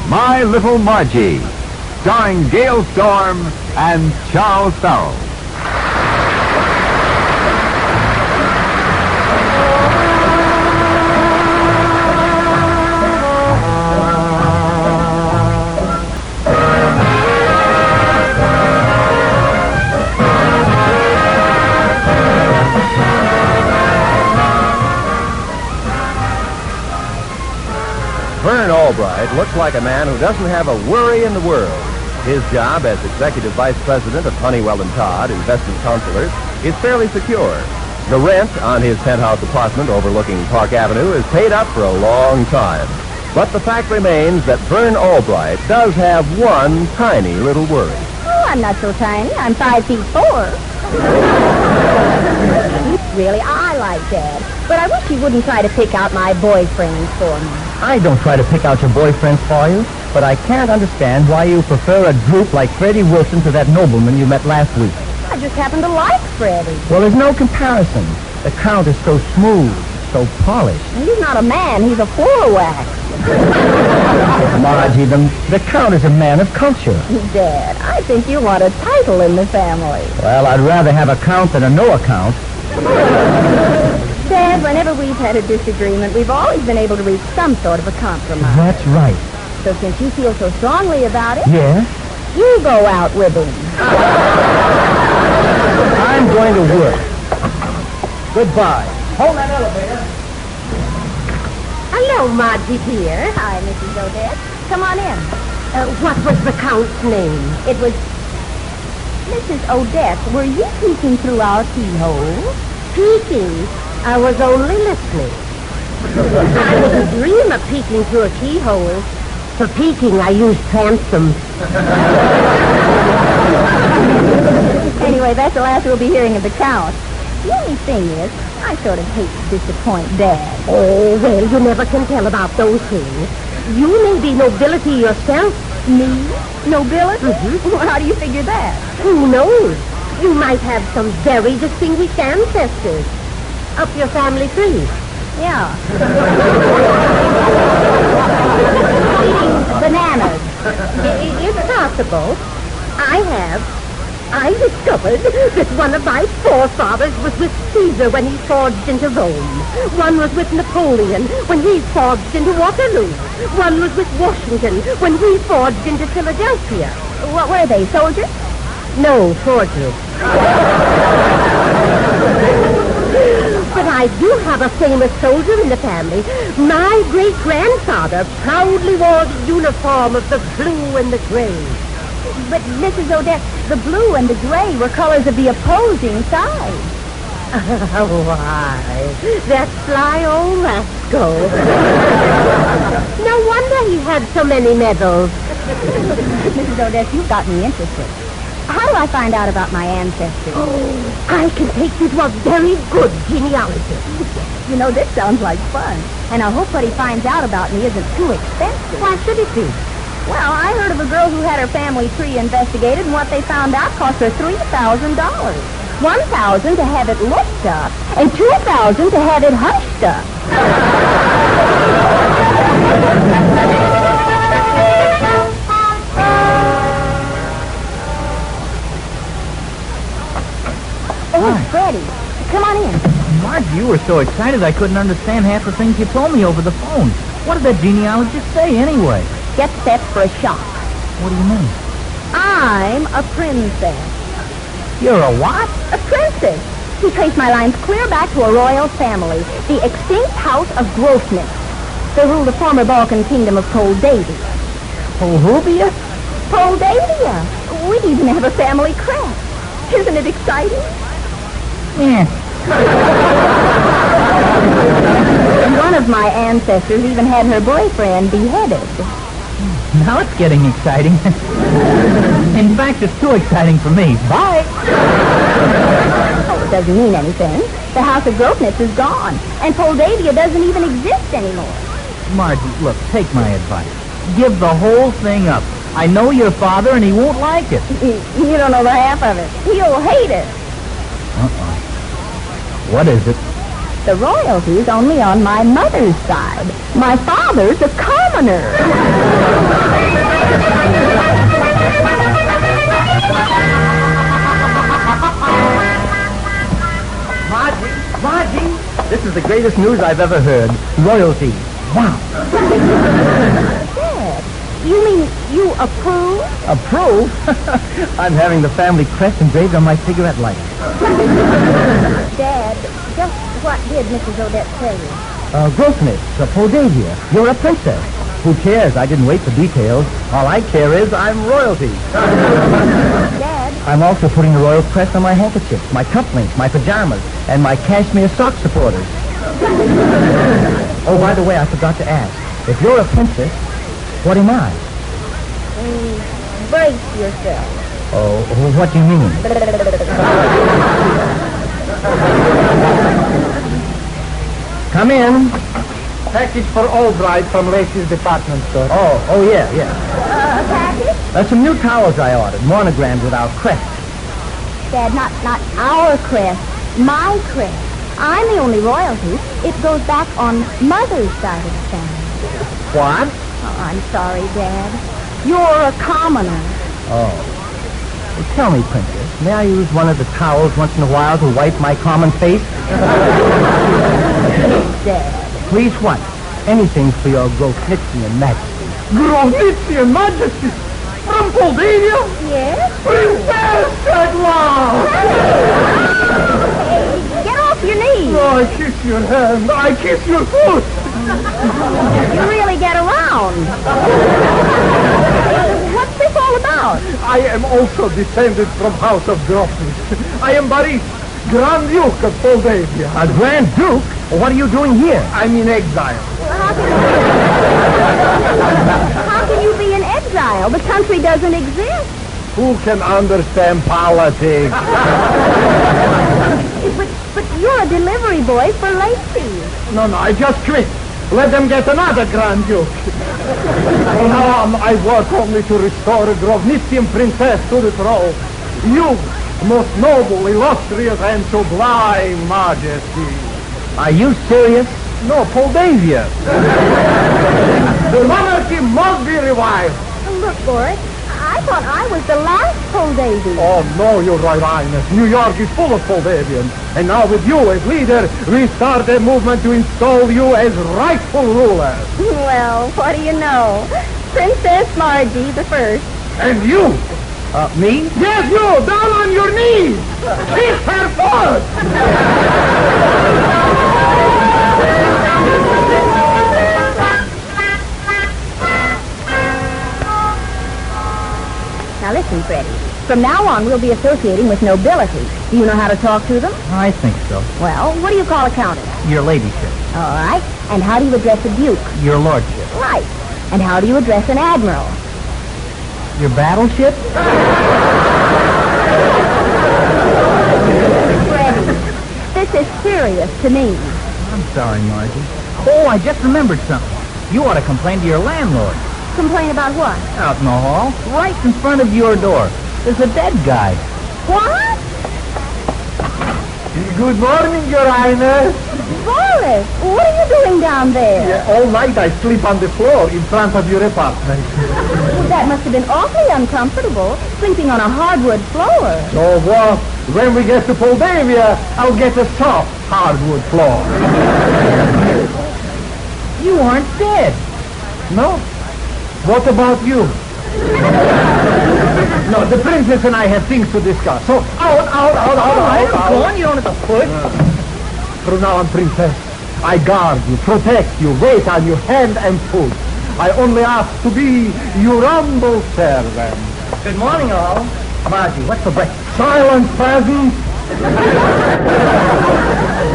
My Little Margie, starring Gale Storm and Charles Farrell. Vern Albright looks like a man who doesn't have a worry in the world. His job as Executive Vice President of Honeywell & Todd Investment Counselors is fairly secure. The rent on his penthouse apartment overlooking Park Avenue is paid up for a long time. But the fact remains that Vern Albright does have one tiny little worry. Oh, I'm not so tiny. I'm 5'4". Really, I like Dad. But I wish he wouldn't try to pick out my boyfriends for me. I don't try to pick out your boyfriends for you, but I can't understand why you prefer a droop like Freddie Wilson to that nobleman you met last week. I just happen to like Freddie. Well, there's no comparison. The Count is so smooth, so polished. He's not a man. He's a floor wax. Margie, the Count is a man of culture. Dad, I think you want a title in the family. Well, I'd rather have a Count than a no account. Dad, whenever we've had a disagreement, we've always been able to reach some sort of a compromise. That's right. So since you feel so strongly about it, Yeah? you go out with him. I'm going to work. Goodbye. Hold that elevator. Hello, Margie dear. Hi, Mrs. Odette. Come on in. What was the Count's name? It was... Mrs. Odette, were you peeking through our keyhole? Peeking? I was only listening. I wouldn't dream of peeking through a keyhole. For peeking, I used transom. Anyway, that's the last we'll be hearing of the Count. The only thing is, I sort of hate to disappoint Dad. Oh, well, you never can tell about those things. You may be nobility yourself. Me? Nobility? Mm-hmm. Well, how do you figure that? Who knows? You might have some very distinguished ancestors. Up your family tree. Yeah. Eating bananas. It's possible. I discovered that one of my forefathers was with Caesar when he forged into Rome. One was with Napoleon when he forged into Waterloo. One was with Washington when he forged into Philadelphia. What were they, soldiers? No, forgers. But I do have a famous soldier in the family. My great-grandfather proudly wore the uniform of the blue and the gray. But, Mrs. Odette, the blue and the gray were colors of the opposing side. Why, that sly old rascal. No wonder he had so many medals. Mrs. Odette, you've got me interested. How do I find out about my ancestors? Oh, I can take you to a very good genealogist. You know, this sounds like fun. And I hope what he finds out about me isn't too expensive. Why should it be? Well, I heard of a girl who had her family tree investigated, and what they found out cost her $3,000. $1,000 to have it looked up, and $2,000 to have it hushed up. Oh, Freddie, come on in. Margie, you were so excited I couldn't understand half the things you told me over the phone. What did that genealogist say, anyway? Get set for a shock. What do you mean? I'm a princess. You're a what? A princess. He traced my lines clear back to a royal family, the extinct house of Grosvenor. They ruled the former Balkan kingdom of Moldavia. Moldavia? Moldavia. We even have a family crest. Isn't it exciting? Yeah. And one of my ancestors even had her boyfriend beheaded. Now it's getting exciting. In fact, it's too exciting for me. Bye. Oh, it doesn't mean anything. The house of Grosvenor is gone, and Moldavia doesn't even exist anymore. Margie, look, take my advice. Give the whole thing up. I know your father, and he won't like it. You don't know the half of it. He'll hate it. Uh-oh. What is it? the royalty's only on my mother's side. My father's a commoner. Margie, this is the greatest news I've ever heard. Royalty. Wow. Dad, you mean you approve? Approve? I'm having the family crest engraved on my cigarette lighter. Dad, just what did Mrs. Odette tell you? Grossness, Poldavia. You're a princess. Who cares? I didn't wait for details. All I care is I'm royalty. Dad? I'm also putting the royal crest on my handkerchief, my cufflinks, my pajamas, and my cashmere sock supporters. Oh, by the way, I forgot to ask. If you're a princess, what am I? Brace yourself. Oh, what do you mean? Come in. Package for Albright from Lacey's department store. Oh, yeah. Package? Some new towels I ordered, monogrammed with our crest. Dad, not our crest. My crest. I'm the only royalty. It goes back on Mother's side of the family. What? Oh, I'm sorry, Dad. You're a commoner. Oh. Well, tell me, Princess, may I use one of the towels once in a while to wipe my common face? Dad. Please what? Anything for your Grosnitzian Majesty. Grosnitzian Majesty? From Moldavia? Yes? Princess at last! Hey, get off your knees. Oh, I kiss your hand. I kiss your foot. You really get around. What's this all about? I am also descended from House of Grosnitz. I am Boris, Grand Duke of Moldavia. A Grand Duke? What are you doing here? I'm in exile. How can you be in exile? The country doesn't exist. Who can understand politics? But you're a delivery boy for Lacey. No, I just quit. Let them get another Grand Duke. From now on, I work only to restore a Grosnitzian princess to the throne. You, most noble, illustrious, and sublime Majesty. Are you serious? No, Moldavia. The monarchy must be revived. Look, Boris, I thought I was the last Moldavian. Oh, no, Your Royal Highness. New York is full of Moldavians. And now with you as leader, we start a movement to install you as rightful ruler. Well, what do you know? Princess Margie the First. And you? Me? Yes, you! Down on your knees! Kiss her foot! Now listen, Freddie. From now on, we'll be associating with nobility. Do you know how to talk to them? I think so. Well, what do you call a countess? Your ladyship. All right. And how do you address a duke? Your lordship. Right. And how do you address an admiral? Your battleship? Freddie, this is serious to me. I'm sorry, Margie. Oh, I just remembered something. You ought to complain to your landlord. Complain about what? Out in the hall, right in front of your door. There's a dead guy. What? Good morning, Your Highness. Boris, what are you doing down there? Yeah, all night I sleep on the floor in front of your apartment. Well, that must have been awfully uncomfortable, sleeping on a hardwood floor. So what? When we get to Moldavia, I'll get a soft hardwood floor. You aren't dead. No? What about you? No, the princess and I have things to discuss. So, out. Go on, you don't have to push. From now on, princess, I guard you, protect you, wait on you hand and foot. I only ask to be your humble servant. Good morning, all. Margie, what's for breakfast? Silence, peasant!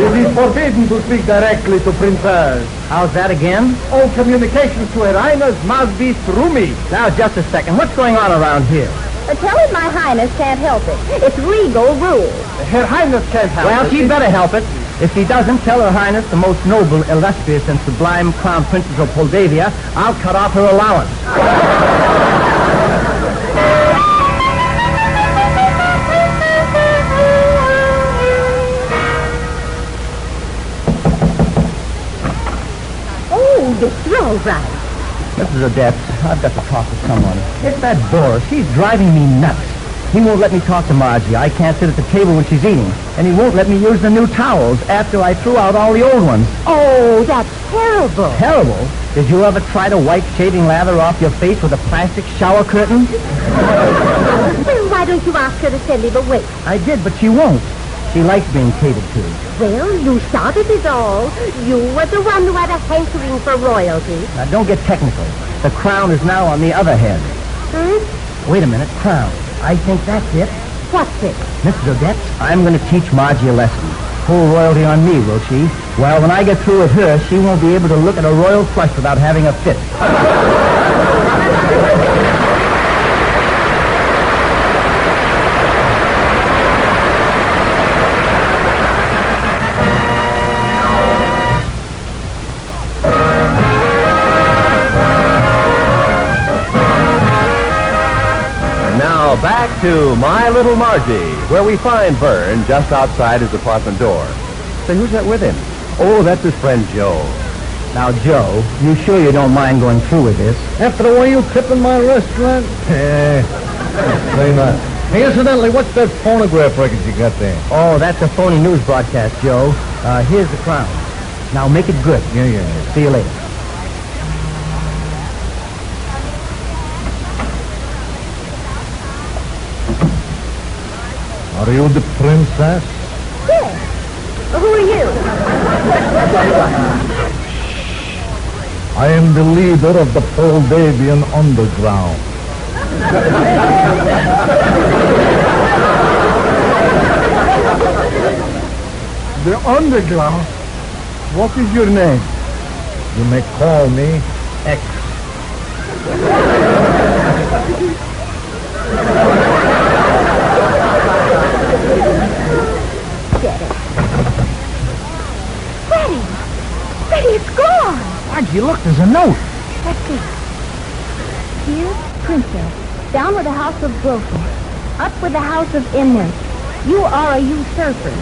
It is forbidden to speak directly to princess. How's that again? All communications to Her Highness must be through me. Now, just a second. What's going on around here? Tell him my highness can't help it. It's regal rules. Her Highness can't help Well, it. she'd better help it. If she doesn't, tell Her Highness, the most noble, illustrious, and sublime Crown Princess of Moldavia, I'll cut off her allowance. all right. Mrs. Odette, I've got to talk to someone. It's that Boris. He's driving me nuts. He won't let me talk to Margie. I can't sit at the table when she's eating. And he won't let me use the new towels after I threw out all the old ones. Oh, that's terrible. Terrible? Did you ever try to wipe shaving lather off your face with a plastic shower curtain? Well, why don't you ask her to send him away? I did, but she won't. She likes being catered to. Well, you started it all. You were the one who had a hankering for royalty. Now, don't get technical. The crown is now on the other head. Wait a minute, crown. I think that's it. What's it? Mrs. Odette, I'm going to teach Margie a lesson. Pull royalty on me, will she? Well, when I get through with her, she won't be able to look at a royal flush without having a fit. Back to My Little Margie, where we find Vern just outside his apartment door. Say, who's that with him? Oh, that's his friend Joe. Now, Joe, you sure you don't mind going through with this? After the way you tip in my restaurant? Say not. Hey, incidentally, what's that phonograph record you got there? Oh, that's a phony news broadcast, Joe. Here's the crown. Now, make it good. Yeah. See you later. Are you the princess? Yes. Who are you? I am the leader of the Moldavian underground. The underground? What is your name? You may call me X. Get it. Freddie! Freddie, it's gone! Margie, look, there's a note. Let's see. Dear Princess, down with the house of broken, up with the house of inmates. You are a usurper.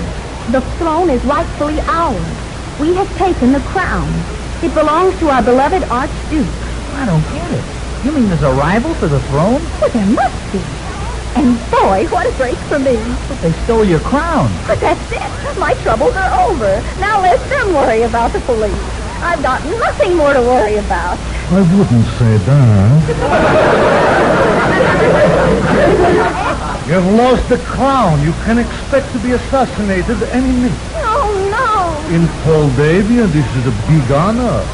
The throne is rightfully ours. We have taken the crown. It belongs to our beloved Archduke. I don't get it. You mean there's a rival for the throne? Well, there must be. And boy, what a break for me. But they stole your crown. But that's it. My troubles are over. Now let them worry about the police. I've got nothing more to worry about. I wouldn't say that. You've lost the crown. You can expect to be assassinated any minute. Oh, no. In Moldavia, this is a big honor.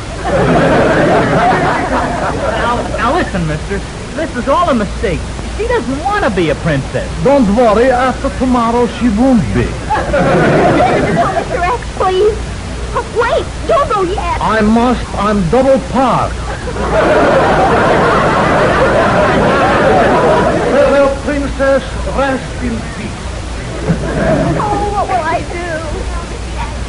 Now listen, mister. This is all a mistake. She doesn't want to be a princess. Don't worry. After tomorrow, she won't be. Mr. X, please. Oh, wait, don't go yet. I must. I'm double parked. Farewell, princess. Rest in peace. Oh, what will I do?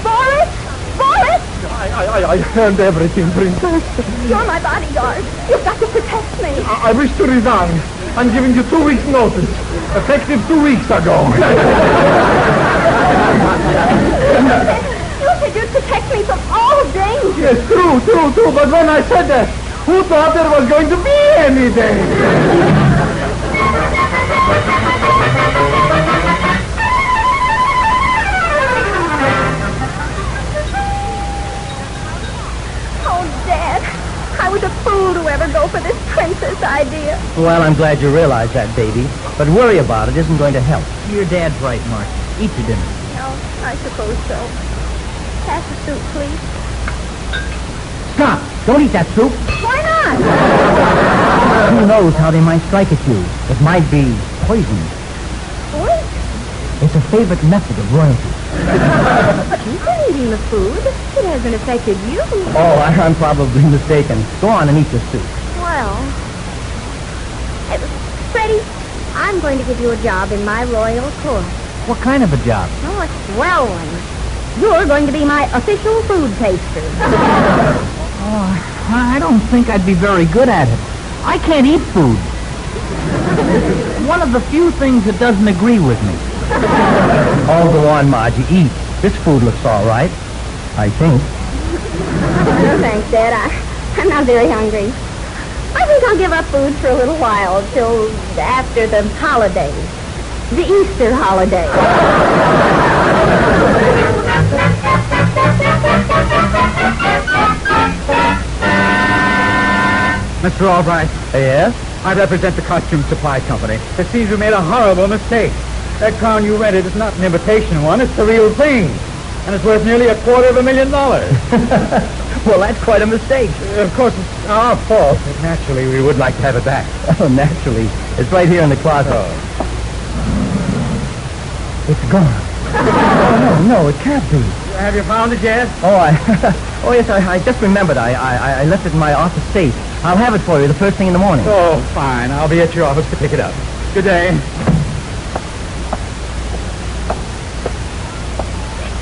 Boris? Boris? I heard everything, princess. You're my bodyguard. You've got to protect me. I wish to resign. I'm giving you 2 weeks' notice. Effective 2 weeks ago. You said you'd protect me from all danger. Yes, true. But when I said that, who thought there was going to be any danger? I was a fool to ever go for this princess idea. Well, I'm glad you realize that, baby. But worry about it isn't going to help. Your dad's right, Mark. Eat your dinner. No, I suppose so. Pass the soup, please. Stop! Don't eat that soup. Why not? Who knows how they might strike at you? It might be poison. Poison? It's a favorite method of royalty. But you've been eating the food. It hasn't affected you. Oh, I'm probably mistaken. Go on and eat your soup. Well, Freddie, I'm going to give you a job in my royal court. What kind of a job? Oh, a swell one. You're going to be my official food taster. Oh, I don't think I'd be very good at it. I can't eat food. One of the few things that doesn't agree with me. Oh, go on, Margie. Eat. This food looks all right. I think. No, thanks, Dad. I'm not very hungry. I think I'll give up food for a little while, till after the holidays. The Easter holiday. Mr. Albright. Yes? I represent the costume supply company. It seems we made a horrible mistake. That crown you rented is not an imitation one. It's the real thing. And it's worth nearly $250,000. Well, that's quite a mistake. Of course, it's our fault. But naturally, we would like to have it back. Oh, naturally. It's right here in the closet. It's gone. Oh, no, it can't be. Have you found it yet? Oh, yes, I just remembered. I left it in my office safe. I'll have it for you the first thing in the morning. Oh, fine. I'll be at your office to pick it up. Good day.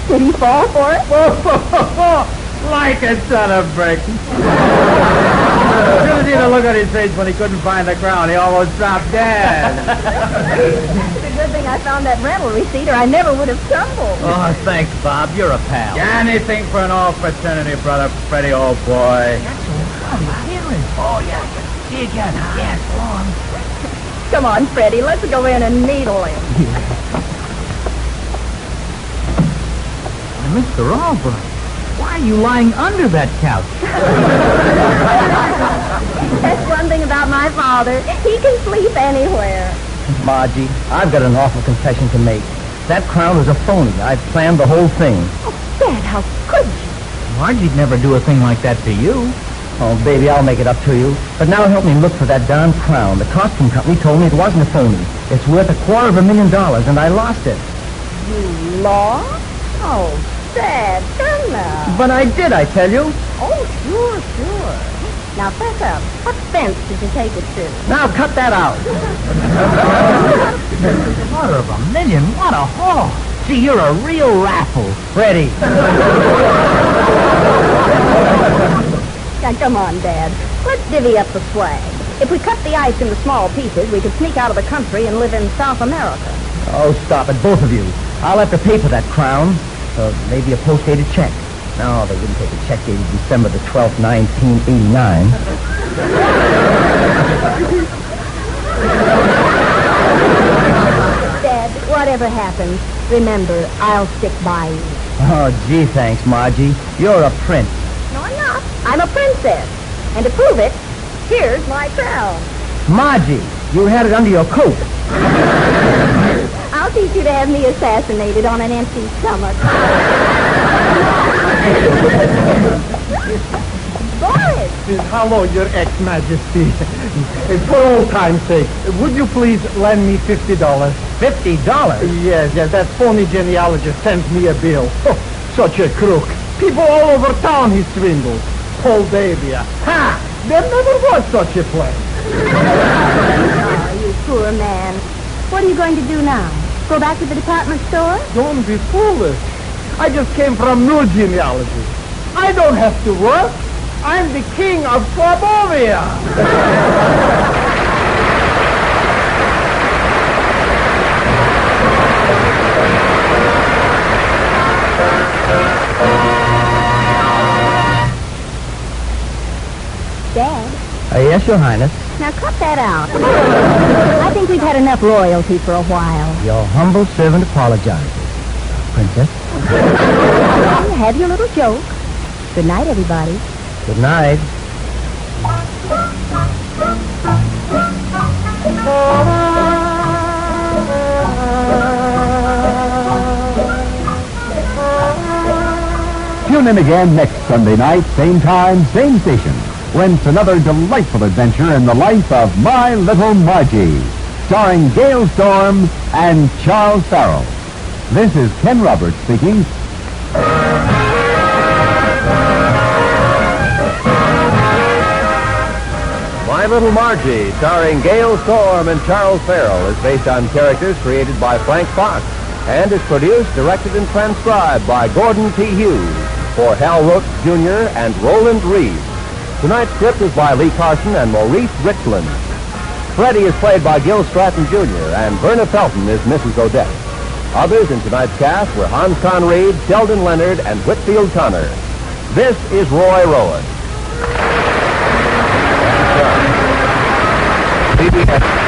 Did he fall for it? Like a son of bricks. Should have seen the look on his face when he couldn't find the crown. He almost dropped dead. It's a good thing I found that rental receipt, or I never would have stumbled. Oh, thanks, Bob. You're a pal. Anything for an old fraternity brother, Freddie, old boy. Oh, yeah. See again, huh? Yes, long. Come on, Freddie, let's go in and needle him. Mr. Albright, why are you lying under that couch? That's one thing about my father. He can sleep anywhere. Margie, I've got an awful confession to make. That crown was a phony. I planned the whole thing. Oh, Dad, how could you? Margie'd never do a thing like that to you. Oh, baby, I'll make it up to you. But now help me look for that darn crown. The costume company told me it wasn't a phony. It's worth $250,000, and I lost it. You lost? Oh, Dad, come now. But I did, I tell you. Oh, sure. Now, fess up. What fence did you take it to? Now cut that out. $250,000? What a haul. Gee, you're a real raffle. Freddie. Now, come on, Dad. Let's divvy up the swag. If we cut the ice into small pieces, we could sneak out of the country and live in South America. Oh, stop it, both of you. I'll have to pay for that crown. Maybe a post-dated check. No, they wouldn't take a check dated December the 12th, 1989. Dad, whatever happens, remember, I'll stick by you. Oh, gee, thanks, Margie. You're a prince. No, I'm not. I'm a princess. And to prove it, here's my crown. Margie, you had it under your coat. I'll teach you to have me assassinated on an empty stomach. Boris! Hello, Your Ex-Majesty. For old time's sake, would you please lend me $50? $50? Yes, that phony genealogist sent me a bill. Oh, such a crook. People all over town he swindles. Moldavia. Ha! There never was such a place. Oh, you poor man. What are you going to do now? Go back to the department store? Don't be foolish. I just came from new genealogy. I don't have to work. I'm the king of Slobovia. Dad? Yes, Your Highness. Now cut that out. I think we've had enough royalty for a while. Your humble servant apologizes. Princess. Have your little joke. Good night, everybody. Good night. Tune in again next Sunday night, same time, same station, when it's another delightful adventure in the life of My Little Margie, starring Gale Storm and Charles Farrell. This is Ken Roberts speaking. My Little Margie, starring Gale Storm and Charles Farrell, is based on characters created by Frank Fox and is produced, directed, and transcribed by Gordon T. Hughes for Hal Roach Jr. and Roland Reed. Tonight's script is by Lee Carson and Maurice Richland. Freddie is played by Gil Stratton Jr. and Verna Felton is Mrs. Odette. Others in tonight's cast were Hans Conried, Sheldon Leonard, and Whitfield Connor. This is Roy Rowan. CBS.